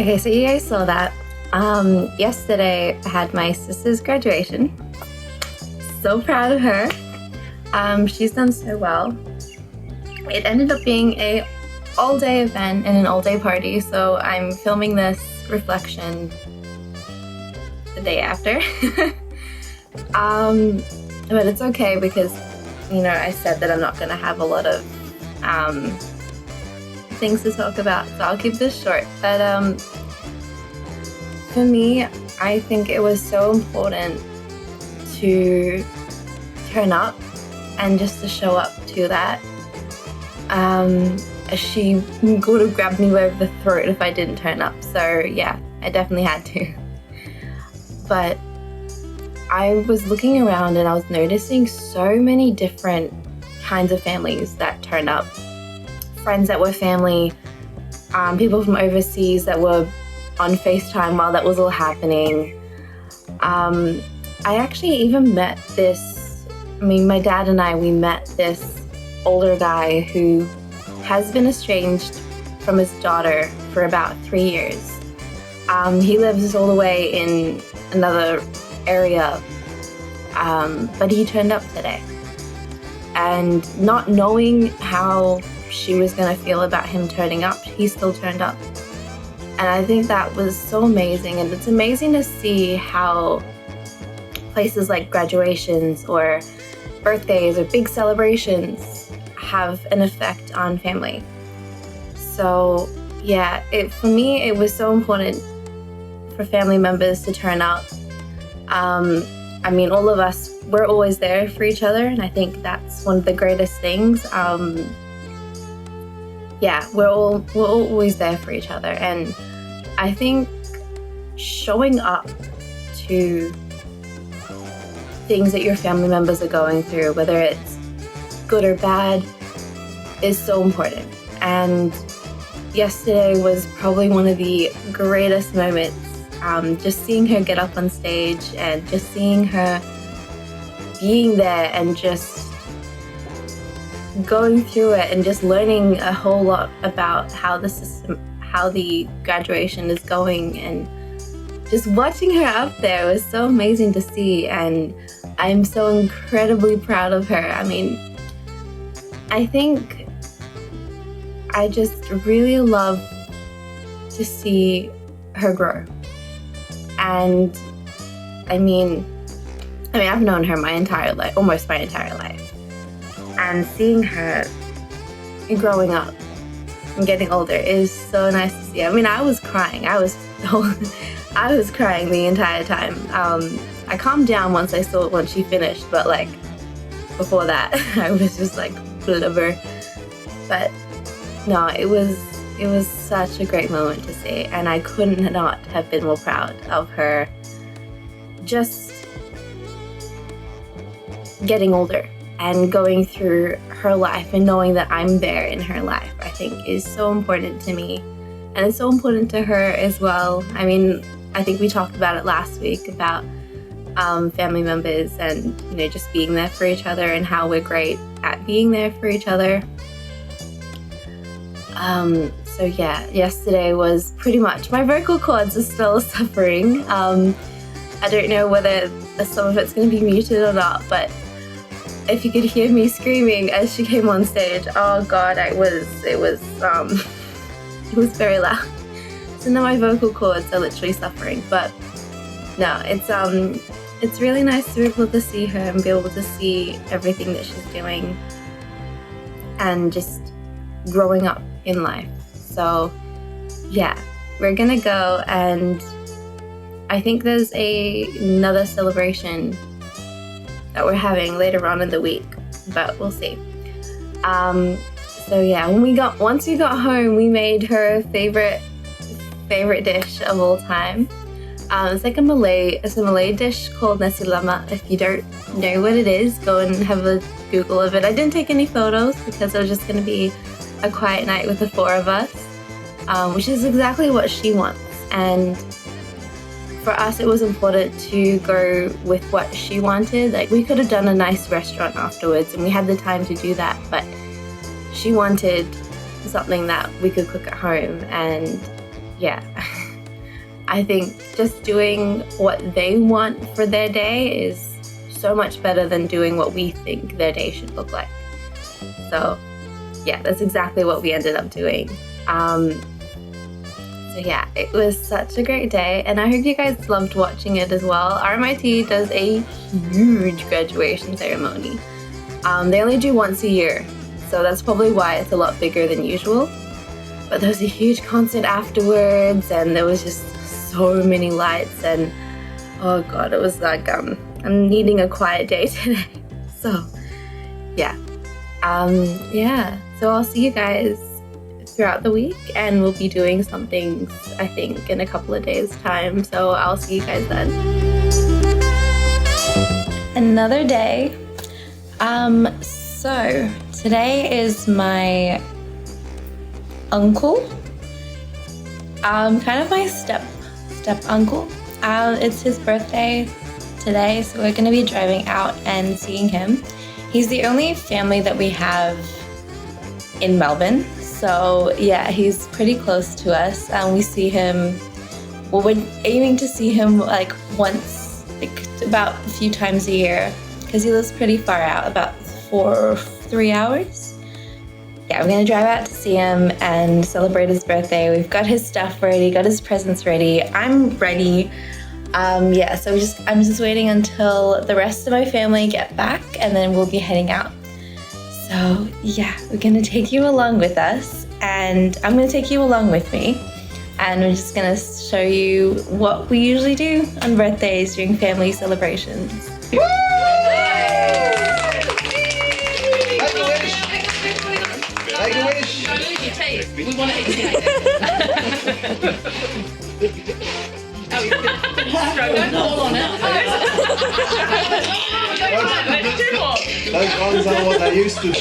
Okay, so you guys saw that. Yesterday I had my sister's graduation. So proud of her. She's done so well. It ended up being a all-day event and an all-day party, so I'm filming this reflection the day after. But it's okay because, you know, I said that I'm not going to have a lot of things to talk about, so I'll keep this short. But for me, I think it was so important to turn up and just to show up to that. She would have grabbed me over the throat if I didn't turn up, so yeah, I definitely had to. But I was looking around and I was noticing so many different kinds of families that turned up. Friends that were family, people from overseas that were on FaceTime while that was all happening. I actually even met my dad and we met this older guy who has been estranged from his daughter for about 3 years. He lives all the way in another area, but he turned up today. And not knowing how she was going to feel about him turning up, he still turned up. And I think that was so amazing. And it's amazing to see how places like graduations or birthdays or big celebrations have an effect on family. So yeah, for me, it was so important for family members to turn up. All of us, we're always there for each other, and I think that's one of the greatest things. We're always there for each other, and I think showing up to things that your family members are going through, whether it's good or bad, is so important. And yesterday was probably one of the greatest moments. Just seeing her get up on stage and just seeing her being there and just going through it and just learning a whole lot about how the graduation is going, and just watching her up there was so amazing to see, and I'm so incredibly proud of her. I think I just really love to see her grow. And I've known her my entire life, almost my entire life. And seeing her growing up and getting older is so nice to see. I was crying. I was crying the entire time. I calmed down once she finished, but before that, I was just blubber. But no, it was such a great moment to see, and I couldn't not have been more proud of her just getting older and going through her life and knowing that I'm there in her life, I think is so important to me, and it's so important to her as well. I think we talked about it last week about family members and, just being there for each other and how we're great at being there for each other. So yeah, yesterday was pretty much, my vocal cords are still suffering. I don't know whether some of it's going to be muted or not, but if you could hear me screaming as she came on stage, oh god, it was very loud. So now my vocal cords are literally suffering, but no, it's really nice to be able to see her and be able to see everything that she's doing and just growing up in life. So yeah, we're gonna go, and I think there's another celebration that we're having later on in the week, but we'll see. So yeah, once we got home, we made her favorite dish of all time. It's a Malay dish called nasi lemak. If you don't know what it is, go and have a Google of it. I didn't take any photos because it was just going to be a quiet night with the four of us, which is exactly what she wants. And for us, it was important to go with what she wanted. We could have done a nice restaurant afterwards, and we had the time to do that, but she wanted something that we could cook at home, and yeah. I think just doing what they want for their day is so much better than doing what we think their day should look like. So yeah, that's exactly what we ended up doing. So yeah, it was such a great day, and I hope you guys loved watching it as well. RMIT does a huge graduation ceremony. They only do once a year, so that's probably why it's a lot bigger than usual. But there was a huge concert afterwards, and there was just so many lights, and oh god, it was like I'm needing a quiet day today. So yeah. So I'll see you guys throughout the week, and we'll be doing some things, I think, in a couple of days' time. So I'll see you guys then. Another day. So today is my uncle, kind of my step uncle. It's his birthday today, so we're gonna be driving out and seeing him. He's the only family that we have in Melbourne, so yeah, he's pretty close to us. We see him, well, we're aiming to see him like once, like about a few times a year, because he lives pretty far out, about 3 hours. Yeah, we're gonna drive out to see him and celebrate his birthday. We've got his stuff ready, got his presents ready. I'm ready. So I'm just waiting until the rest of my family get back, and then we'll be heading out. So yeah, we're gonna take you along with us, and I'm gonna take you along with me. And we're just gonna show you what we usually do on birthdays during family celebrations. Woo! Make a wish. We want to eat Oh, you don't fall on it. Those ones are what they used to be.